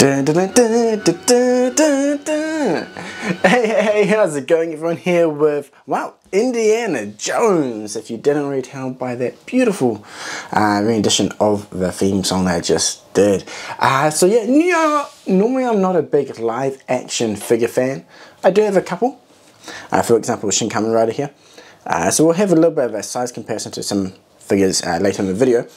Dun, dun, dun, dun, dun, dun, dun, dun. Hey, how's it going? Everyone here with, well, Indiana Jones, if you didn't already tell by that beautiful rendition of the theme song that I just did. So yeah, normally I'm not a big live action figure fan. I do have a couple. For example, Shin Kamen Rider here. So we'll have a little bit of a size comparison to some figures later in the video.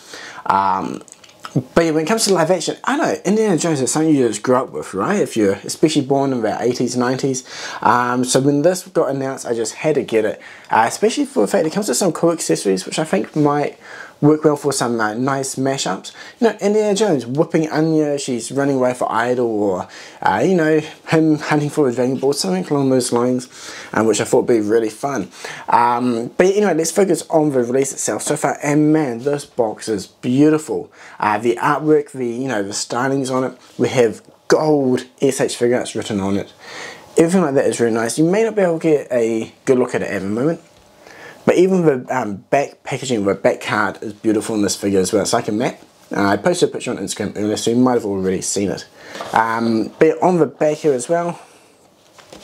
But yeah, when it comes to live action, I know Indiana Jones is something you just grew up with, right? If you're especially born in the 80s, 90s. So when this got announced, I just had to get it. Especially for the fact it comes with some cool accessories, which I think might work well for some nice mashups. You know, Indiana Jones whipping Anya, she's running away for Idol, or you know, him hunting for a Dragon Ball, something along those lines, which I thought would be really fun. But anyway, let's focus on the release itself so far, and man, this box is beautiful. The artwork, the stylings on it, we have gold SH Figuarts written on it. Everything like that is really nice. You may not be able to get a good look at it at the moment, but even the back packaging, the back card is beautiful in this figure as well. It's like a map. I posted a picture on Instagram earlier, so you might have already seen it. But on the back here as well,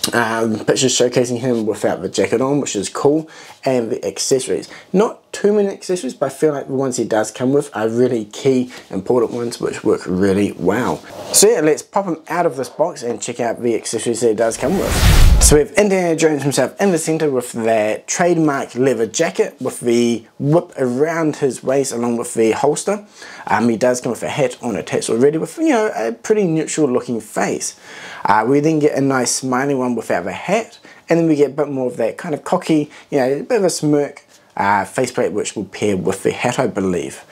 pictures showcasing him without the jacket on, which is cool, and the accessories. Not too many accessories, but I feel like the ones he does come with are really key, important ones, which work really well. So yeah, let's pop him out of this box and check out the accessories that he does come with. So we have Indiana Jones himself in the center with that trademark leather jacket with the whip around his waist along with the holster. He does come with a hat on attached already with, a pretty neutral looking face. We then get a nice smiley one without the hat, and then we get a bit more of that kind of cocky, a bit of a smirk faceplate, which will pair with the hat, I believe.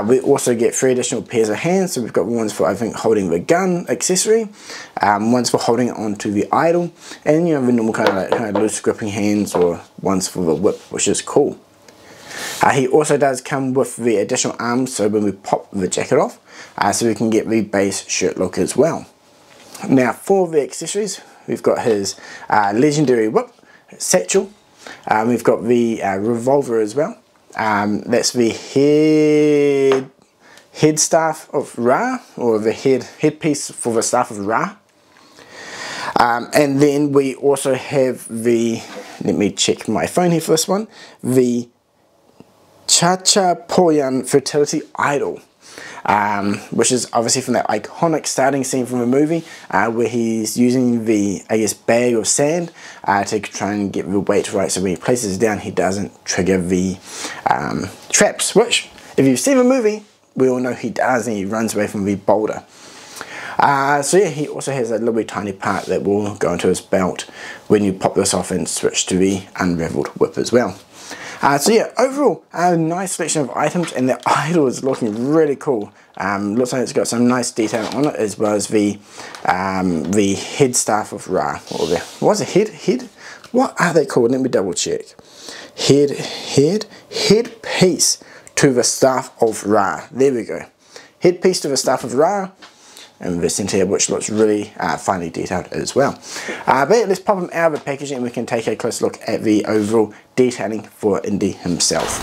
We also get 3 additional pairs of hands, so we've got ones for, I think, holding the gun accessory, ones for holding it onto the idol, and the normal kind of loose gripping hands, or ones for the whip, which is cool. He also does come with the additional arms, so when we pop the jacket off, so we can get the base shirt look as well. Now for the accessories, we've got his legendary whip, satchel. We've got the revolver as well. That's the head staff of Ra, or the headpiece for the staff of Ra. And then we also have the, let me check my phone here for this one, the Chachapoyan fertility idol. Which is obviously from that iconic starting scene from the movie, where he's using the, bag of sand to try and get the weight right, so when he places it down, he doesn't trigger the traps, which, if you've seen the movie, we all know he does, and he runs away from the boulder. So yeah, he also has a little bit tiny part that will go into his belt when you pop this off and switch to the unraveled whip as well. So yeah, overall, a nice selection of items, and the idol is looking really cool. Looks like it's got some nice detail on it, as well as the head staff of Ra. What's a head? What are they called? Let me double check. Head piece to the staff of Ra. There we go. Head piece to the staff of Ra. And the center here, which looks really finely detailed as well. But yeah, let's pop him out of the packaging and we can take a close look at the overall detailing for Indy himself.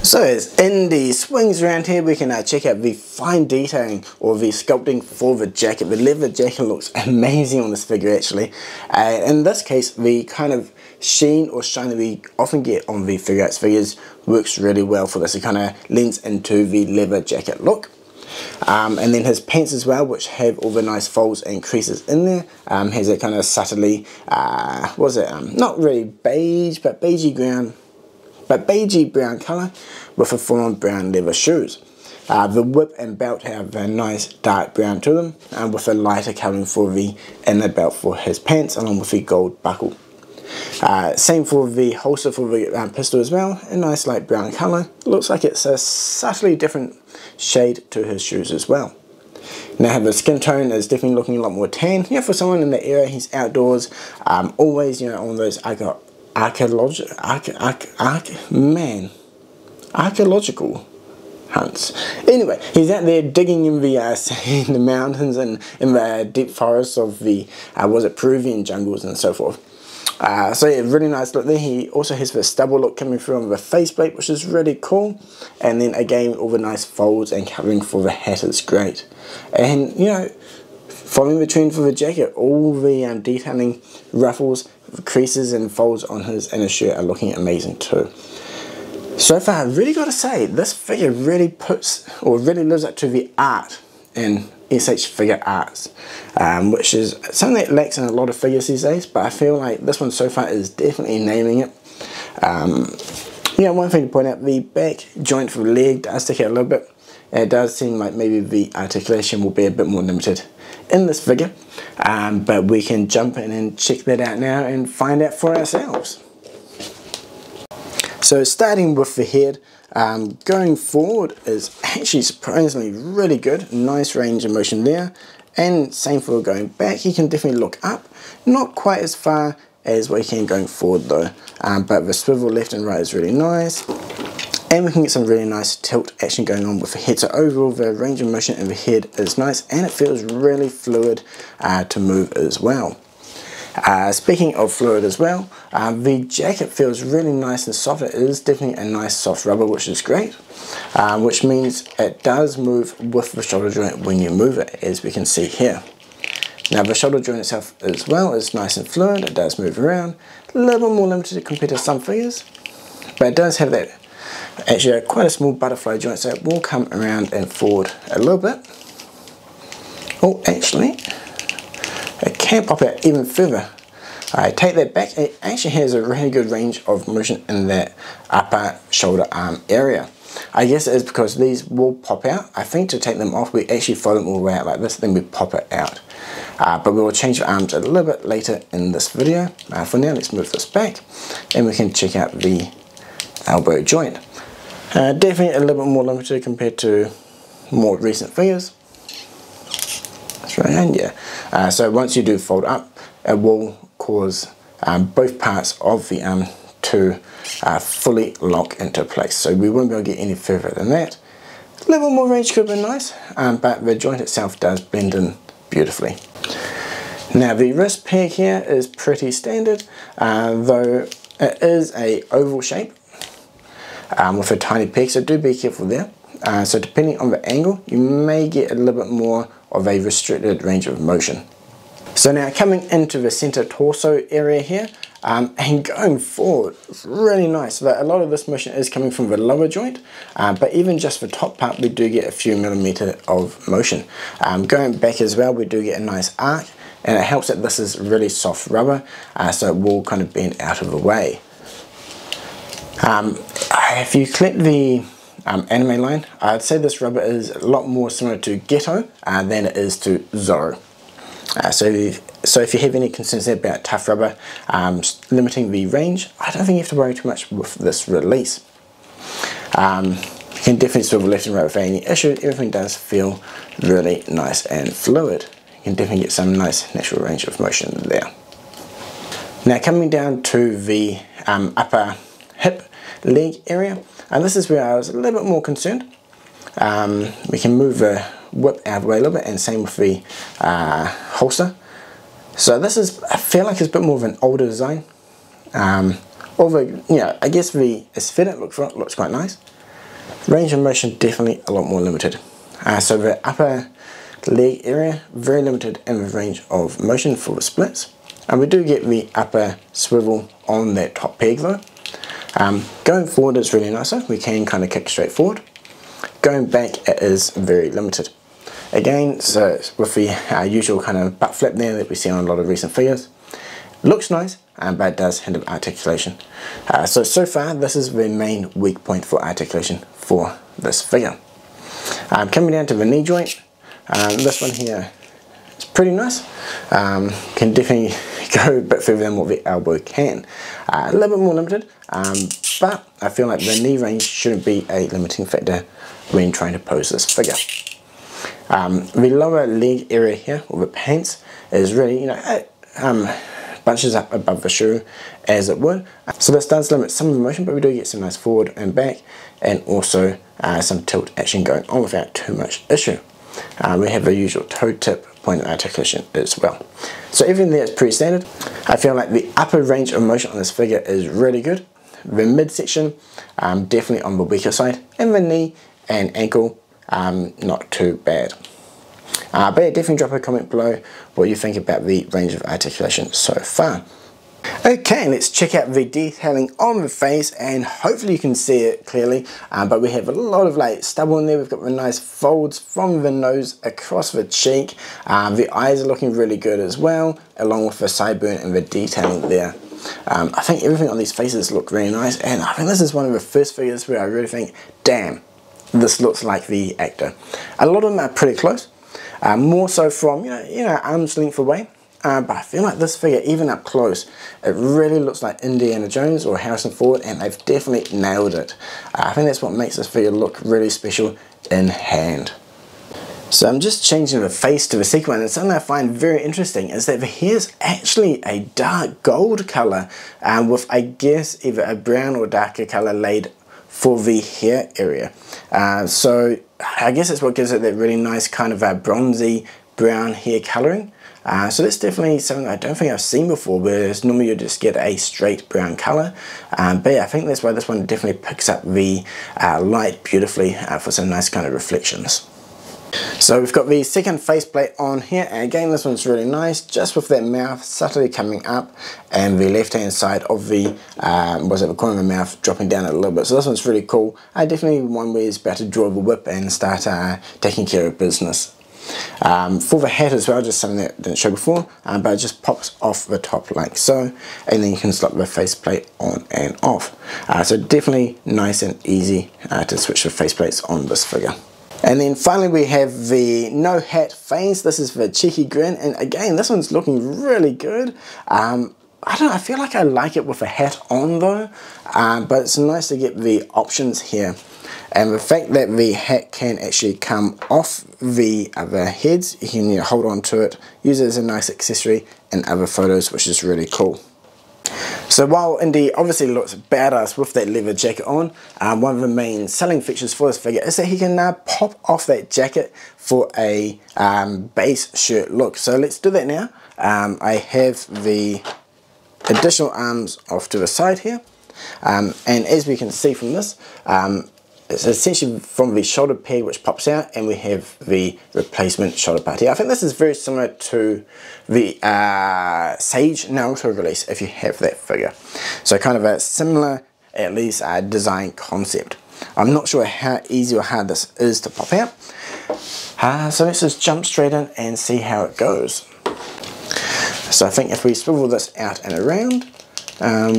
So as Indy swings around here, we can check out the fine detailing, or the sculpting for the jacket. The leather jacket looks amazing on this figure actually. In this case, the kind of sheen or shine that we often get on the Figuarts figures works really well for this. It kind of lends into the leather jacket look. And then his pants as well, which have all the nice folds and creases in there, has that kind of subtly, not really beige, but beigey brown colour with a full-on brown leather shoes. The whip and belt have a nice dark brown to them, and with a lighter colouring for the inner belt for his pants, along with the gold buckle. Same for the holster for the pistol as well, a nice light brown colour. Looks like it's a subtly different shade to his shoes as well. Now the skin tone is definitely looking a lot more tan. For someone in the area, he's outdoors, always on those archaeological hunts. Anyway, he's out there digging in the mountains and in the deep forests of the Peruvian jungles and so forth. So yeah, really nice look there. He also has the stubble look coming through on the faceplate, which is really cool. And then again, all the nice folds and covering for the hat is great. And Following the trend for the jacket, all the detailing, ruffles, creases and folds on his inner shirt are looking amazing too. So far, I've really got to say, this figure really really lives up to the art in SH Figuarts, which is something that lacks in a lot of figures these days, but I feel like this one so far is definitely naming it. Yeah, one thing to point out, the back joint for the leg does stick out a little bit. It does seem like maybe the articulation will be a bit more limited in this figure, but we can jump in and check that out now and find out for ourselves. So starting with the head, going forward is actually surprisingly really good. Nice range of motion there, and same for going back. You can definitely look up, not quite as far as what you can going forward though, but the swivel left and right is really nice, and we can get some really nice tilt action going on with the head. So overall the range of motion in the head is nice, and it feels really fluid to move as well. Speaking of fluid as well, the jacket feels really nice and soft. It is definitely a nice soft rubber, which is great, which means it does move with the shoulder joint when you move it, as we can see here. Now the shoulder joint itself as well is nice and fluid. It does move around, a little bit more limited compared to some figures, but it does have that actually quite a small butterfly joint, so it will come around and forward a little bit. Oh, actually, it can pop out even further. I take that back, it actually has a really good range of motion in that upper shoulder arm area. I guess it is because these will pop out. I think to take them off, we actually fold them all the way out like this, then we pop it out. But we will change the arms a little bit later in this video. For now, let's move this back, and we can check out the elbow joint. Definitely a little bit more limited compared to more recent figures. That's right, and yeah. So once you do fold up, it will cause both parts of the arm to fully lock into place. So we won't be able to get any further than that. A little bit more range could have been nice, but the joint itself does blend in beautifully. Now the wrist peg here is pretty standard, though it is a oval shape with a tiny peg, so do be careful there. So depending on the angle, you may get a little bit more of a restricted range of motion. So now coming into the center torso area here, and going forward, it's really nice. So a lot of this motion is coming from the lower joint, but even just the top part, we do get a few millimeter of motion. Going back as well, we do get a nice arc, and it helps that this is really soft rubber, so it will kind of bend out of the way. If you click the anime line, I'd say this rubber is a lot more similar to Geto than it is to Zoro. So if you have any concerns about tough rubber limiting the range, I don't think you have to worry too much with this release. You can definitely swivel left and right without any issue. Everything does feel really nice and fluid. You can definitely get some nice natural range of motion there. Now coming down to the upper hip leg area, and this is where I was a little bit more concerned. We can move the whip out of the way a little bit, and same with the holster. So this is, I feel like it's a bit more of an older design. Although, you know, I guess the aesthetic look for it looks quite nice. Range of motion definitely a lot more limited. So the upper leg area, very limited in the range of motion for the splits. And we do get the upper swivel on that top peg though. Going forward is really nicer. We can kind of kick straight forward. Going back, it is very limited. Again, so with the usual kind of butt flip there that we see on a lot of recent figures. Looks nice, but it does hinder articulation. So far, this is the main weak point for articulation for this figure. Coming down to the knee joint, this one here is pretty nice. Can definitely go a bit further than what the elbow can. A little bit more limited, but I feel like the knee range shouldn't be a limiting factor when trying to pose this figure. The lower leg area here, or the pants, is really, you know, bunches up above the shoe as it would. So this does limit some of the motion, but we do get some nice forward and back, and also some tilt action going on without too much issue. We have the usual toe tip point of articulation as well. So everything there is pretty standard. I feel like the upper range of motion on this figure is really good. The midsection, definitely on the weaker side, and the knee and ankle, not too bad. But yeah, definitely drop a comment below what you think about the range of articulation so far. Okay, let's check out the detailing on the face, and hopefully you can see it clearly, but we have a lot of like stubble in there. We've got the nice folds from the nose across the cheek. The eyes are looking really good as well, along with the sideburn and the detailing there. I think everything on these faces look really nice, and I think this is one of the first figures where I really think, damn, this looks like the actor. A lot of them are pretty close, more so from you know arm's length away. But I feel like this figure, even up close, it really looks like Indiana Jones or Harrison Ford, and they've definitely nailed it. I think that's what makes this figure look really special in hand. So I'm just changing the face to the sequin, and something I find very interesting is that the hair is actually a dark gold colour, with I guess either a brown or darker colour laid for the hair area. So I guess that's what gives it that really nice kind of a bronzy brown hair colouring. So that's definitely something I don't think I've seen before, whereas normally you just get a straight brown colour. But yeah, I think that's why this one definitely picks up the light beautifully for some nice kind of reflections. So we've got the second faceplate on here, and again this one's really nice, just with that mouth subtly coming up and the left hand side of the the corner of the mouth dropping down a little bit. So this one's really cool. Definitely one where he's about to draw the whip and start taking care of business. For the hat as well, just something that I didn't show before, but it just pops off the top like so, and then you can slot the faceplate on and off. So definitely nice and easy to switch the faceplates on this figure. And then finally we have the no hat face. This is the cheeky grin, and again this one's looking really good. I don't know, I feel like I like it with a hat on though, but it's nice to get the options here. And the fact that the hat can actually come off the other heads, you can hold on to it, use it as a nice accessory in other photos, which is really cool. So while Indy obviously looks badass with that leather jacket on, one of the main selling features for this figure is that he can pop off that jacket for a base shirt look. So let's do that now. I have the additional arms off to the side here, and as we can see from this, it's essentially from the shoulder pad which pops out, and we have the replacement shoulder pad here. I think this is very similar to the Sage Naruto release, if you have that figure. So kind of a similar, at least, design concept. I'm not sure how easy or hard this is to pop out. So let's just jump straight in and see how it goes. So I think if we swivel this out and around,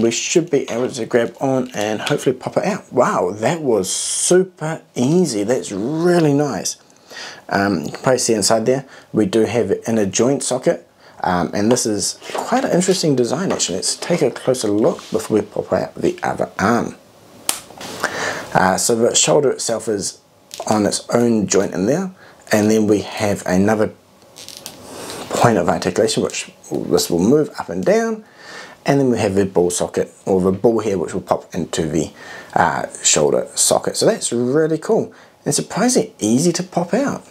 we should be able to grab on and hopefully pop it out. Wow, that was super easy. That's really nice. You can probably see inside there, we do have an inner joint socket, and this is quite an interesting design actually. Let's take a closer look before we pop out the other arm. So the shoulder itself is on its own joint in there, and then we have another point of articulation which this will move up and down. And then we have the ball socket, or the ball here, which will pop into the shoulder socket. So that's really cool and surprisingly easy to pop out.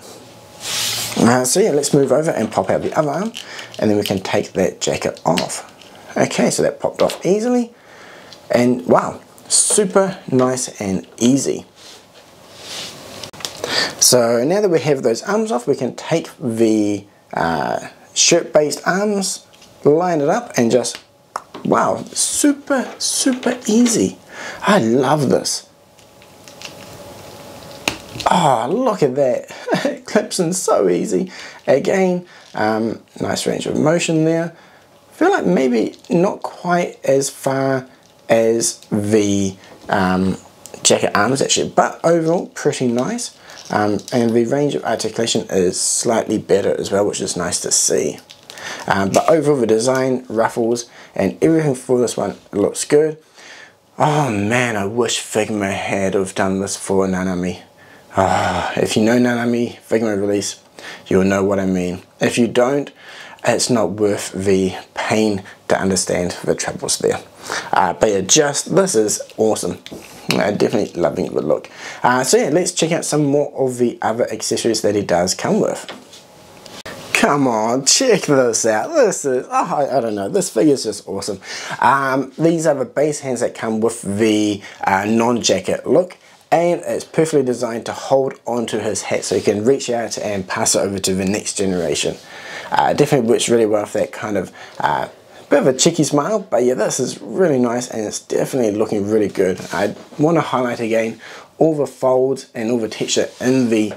So yeah, let's move over and pop out the other arm, and then we can take that jacket off. Okay, so that popped off easily, and wow, super nice and easy. So now that we have those arms off, we can take the shirt-based arms, line it up, and just wow, super easy. I love this. Oh, look at that. It clips in so easy. Again, nice range of motion there. I feel like maybe not quite as far as the jacket arms actually, but overall pretty nice. And the range of articulation is slightly better as well, which is nice to see. But overall the design, ruffles, and everything for this one looks good. Oh man, I wish Figma had have done this for Nanami. If you know Nanami Figma release, you'll know what I mean. If you don't, it's not worth the pain to understand the troubles there. But yeah, this is awesome. Definitely loving the look. So yeah, let's check out some more of the other accessories that he does come with. Come on, check this out. This is, I don't know, this figure is just awesome. These are the base hands that come with the non-jacket look, and it's perfectly designed to hold onto his hat so he can reach out and pass it over to the next generation. Definitely works really well for that kind of bit of a cheeky smile, but yeah, this is really nice and it's definitely looking really good. I want to highlight again, all the folds and all the texture in the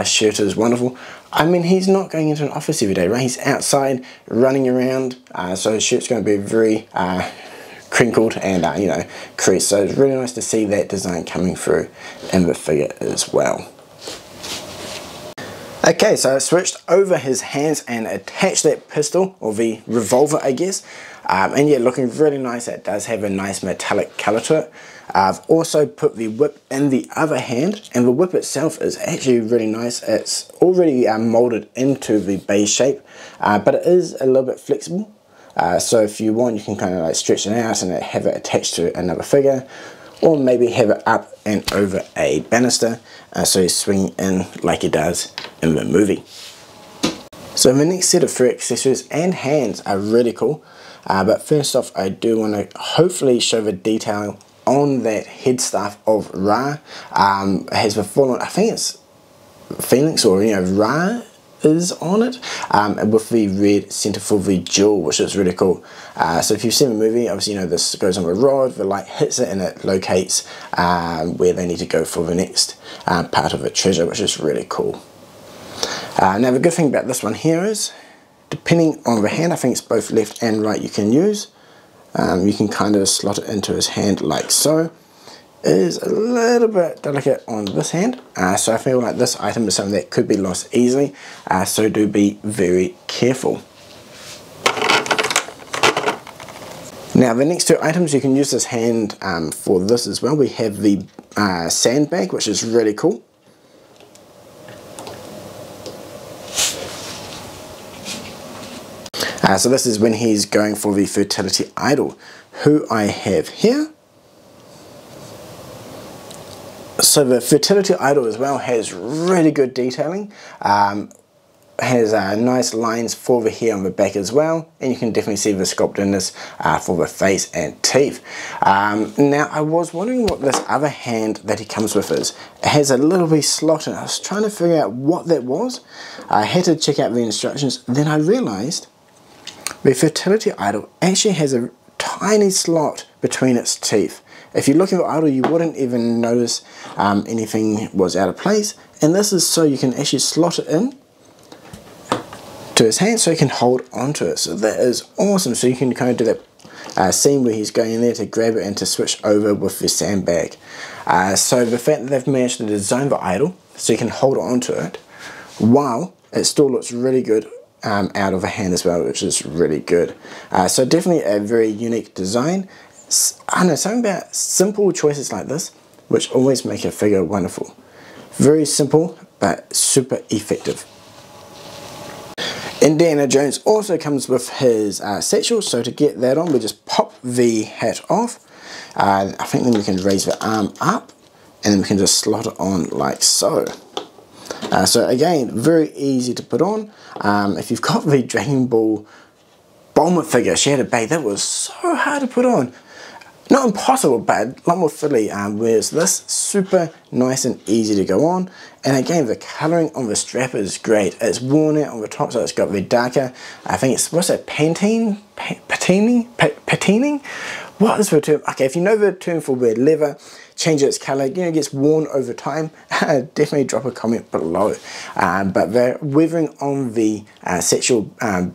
shirt is wonderful. I mean, he's not going into an office every day, right? He's outside running around, so his shirt's going to be very crinkled and you know, creased. So it's really nice to see that design coming through in the figure as well. Okay, so I switched over his hands and attached that pistol, or the revolver I guess, and yeah, looking really nice. It does have a nice metallic colour to it. I've also put the whip in the other hand, and the whip itself is actually really nice. It's already moulded into the base shape, but it is a little bit flexible. So if you want, you can kind of like stretch it out and have it attached to another figure, or maybe have it up and over a banister, so he's swinging in like he does in the movie. So the next set of fur accessories and hands are really cool, but first off I do want to hopefully show the detail on that head staff of Ra. It has the full on, I think it's Phoenix or, you know, Ra is on it, with the red center for the jewel, which is really cool. So if you've seen the movie, obviously you know this goes on a rod, the light hits it and it locates where they need to go for the next part of the treasure, which is really cool. Now the good thing about this one here is, depending on the hand, I think it's both left and right you can use, you can kind of slot it into his hand like so. It is a little bit delicate on this hand, so I feel like this item is something that could be lost easily, so do be very careful. Now the next two items, you can use this hand for this as well. We have the sandbag, which is really cool. So this is when he's going for the fertility idol, who I have here. So the fertility idol as well has really good detailing, has nice lines for the hair on the back as well, and you can definitely see the sculpt in this for the face and teeth. Now I was wondering what this other hand that he comes with is. It has a little wee slot and I was trying to figure out what that was. I had to check out the instructions, then I realised the fertility idol actually has a tiny slot between its teeth. If you look at the idol, you wouldn't even notice anything was out of place, and this is so you can actually slot it in to his hand so he can hold onto it. So that is awesome. So you can kind of do that scene where he's going in there to grab it and to switch over with the sandbag. So the fact that they've managed to design the idol so you can hold onto it while it still looks really good out of the hand as well, which is really good. So definitely a very unique design. I don't know, something about simple choices like this which always make a figure wonderful. Very simple but super effective. Indiana Jones also comes with his satchel, so to get that on we just pop the hat off. I think then we can raise the arm up and then we can just slot it on like so. So again, very easy to put on. If you've got the Dragon Ball Bulma figure, she had a bag, that was so hard to put on. Not impossible, but a lot more fiddly, whereas this, super nice and easy to go on. And again, the colouring on the strap is great. It's worn out on the top, so it's got the darker, I think it's, what's that, patining? What is the term? Okay, if you know the term for where leather changes its colour, you know, it gets worn over time, definitely drop a comment below. But the weathering on the satchel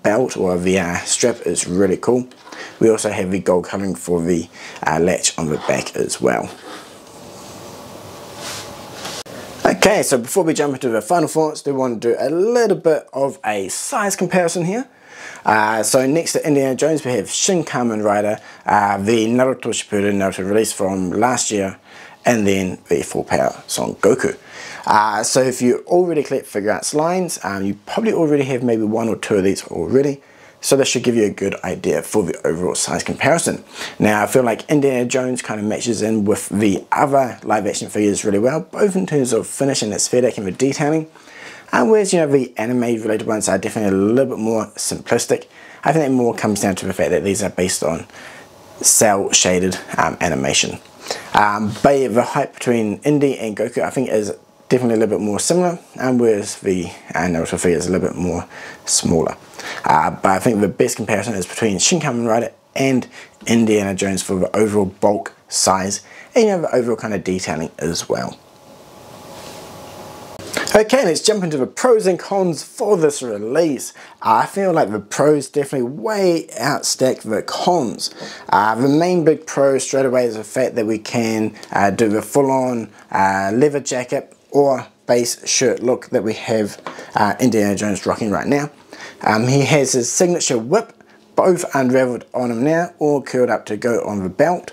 belt or the strap is really cool. We also have the gold colouring for the latch on the back as well. Okay, so before we jump into the final thoughts, we want to do a little bit of a size comparison here. So next to Indiana Jones we have Shin Kamen Rider, the Naruto Shippuden Naruto release from last year, and then the Full Power Son Goku. So if you already collect Figure Arts lines, you probably already have maybe one or two of these already. So this should give you a good idea for the overall size comparison. Now I feel like Indiana Jones kind of matches in with the other live action figures really well, both in terms of finish and aesthetic and the detailing. Whereas, you know, the anime related ones are definitely a little bit more simplistic. I think that more comes down to the fact that these are based on cell shaded animation. But yeah, the height between Indy and Goku I think is definitely a little bit more similar, whereas the Naruto figure is a little bit more smaller. But I think the best comparison is between Shin Kamen Rider and Indiana Jones for the overall bulk, size, and the overall kind of detailing as well. Okay, let's jump into the pros and cons for this release. I feel like the pros definitely way outstack the cons. The main big pro straight away is the fact that we can do the full-on leather jacket or base shirt look that we have Indiana Jones rocking right now. He has his signature whip, both unraveled on him now or curled up to go on the belt.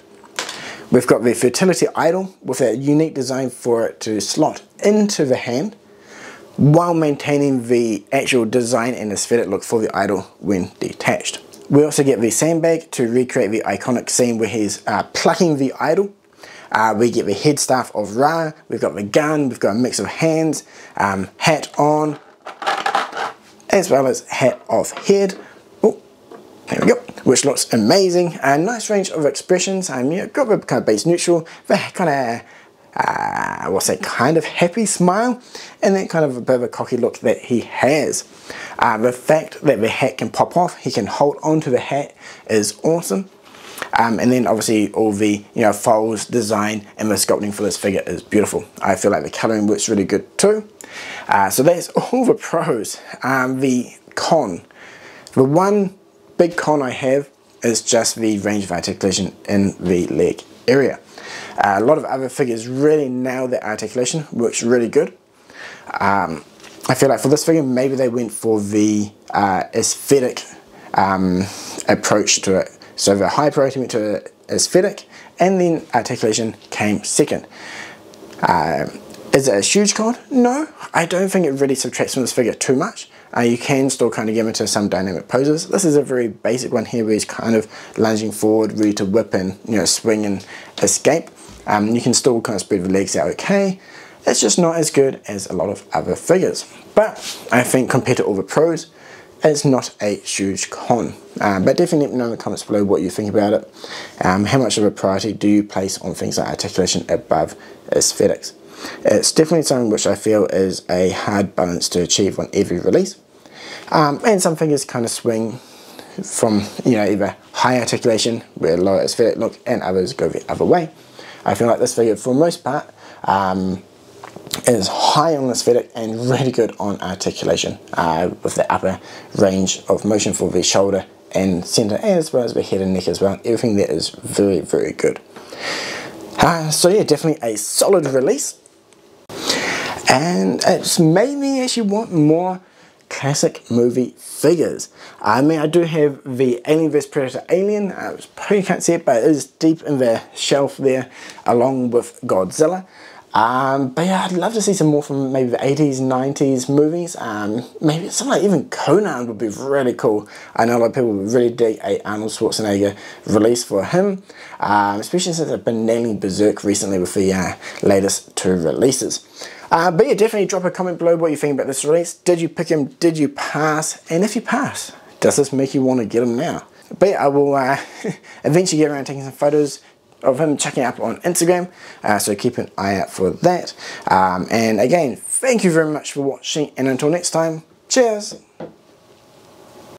We've got the Fertility Idol with a unique design for it to slot into the hand, while maintaining the actual design and aesthetic look for the idol when detached. We also get the sandbag to recreate the iconic scene where he's plucking the idol. We get the head staff of Ra, we've got the gun, we've got a mix of hands, hat on, as well as hat off head. Oh, there we go, which looks amazing. A nice range of expressions. You've got the kind of base neutral, the kind of what's that, kind of happy smile, and that kind of a bit of a cocky look that he has. The fact that the hat can pop off, he can hold onto the hat, is awesome. And then obviously all the folds, design, and the sculpting for this figure is beautiful. I feel like the colouring works really good too. So that's all the pros. The con. The one big con I have is just the range of articulation in the leg area. A lot of other figures really nail that articulation, works really good. I feel like for this figure, maybe they went for the aesthetic approach to it. So the high priority went to aesthetic, and then articulation came second. Is it a huge con? No, I don't think it really subtracts from this figure too much. You can still kind of get into some dynamic poses. This is a very basic one here where he's kind of lunging forward, ready to whip and swing and escape. You can still kind of spread the legs out okay. It's just not as good as a lot of other figures. But I think compared to all the pros, it's not a huge con. But definitely let me know in the comments below what you think about it. How much of a priority do you place on things like articulation above aesthetics? It's definitely something which I feel is a hard balance to achieve on every release. And some figures kind of swing from either high articulation where low aesthetic look, and others go the other way. I feel like this figure for the most part is high on aesthetic and really good on articulation, with the upper range of motion for the shoulder and center, as well as the head and neck as well. Everything there is very, very good. So yeah, definitely a solid release, and it's made me actually want more classic movie figures. I mean, I do have the Alien vs Predator Alien. Probably can't see it, but it is deep in the shelf there, along with Godzilla. But yeah, I'd love to see some more from maybe the 80s, 90s movies. Maybe something like even Conan would be really cool. I know a lot of people would really dig a Arnold Schwarzenegger release for him, especially since I've been nailing Berserk recently with the latest 2 releases. But yeah, definitely drop a comment below what you think about this release. Did you pick him? Did you pass? And if you pass, does this make you want to get him now? But yeah, I will eventually get around taking some photos of him checking up on Instagram, so keep an eye out for that. And again, thank you very much for watching, and until next time, cheers!